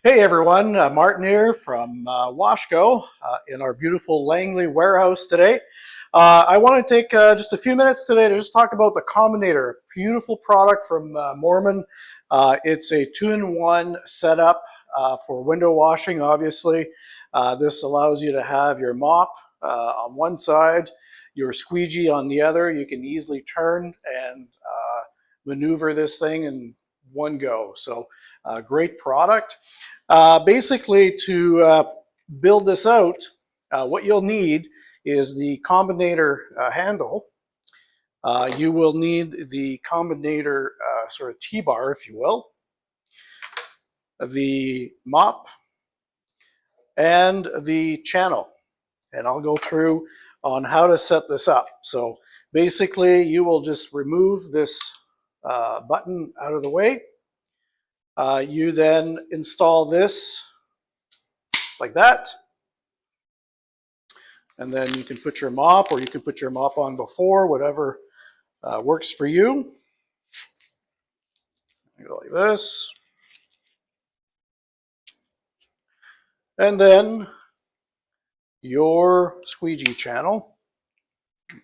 Hey everyone, Martin here from Washco in our beautiful Langley warehouse today. I want to take just a few minutes today to just talk about the Combinator, beautiful product from Moerman. It's a two-in-one setup for window washing, obviously. This allows you to have your mop on one side, your squeegee on the other. You can easily turn and maneuver this thing in one go. So great product. Basically, to build this out, what you'll need is the Combinator handle. You will need the Combinator sort of T-bar, if you will, the mop, and the channel. And I'll go through on how to set this up. So basically, you will just remove this button out of the way. You then install this like that. And then you can put your mop, or you can put your mop on before, whatever works for you. You go like this. And then your squeegee channel,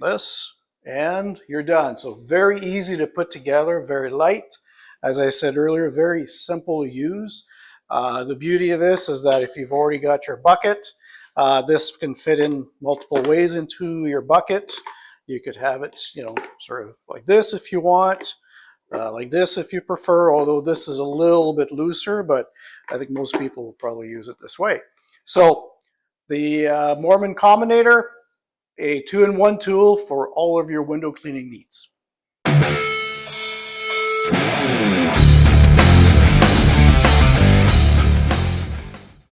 this, and you're done. So very easy to put together, very light. As I said earlier, very simple to use. The beauty of this is that if you've already got your bucket, this can fit in multiple ways into your bucket. You could have it, sort of like this if you want, like this if you prefer, although this is a little bit looser, but I think most people will probably use it this way. So the Moerman Combinator, a two-in-one tool for all of your window cleaning needs.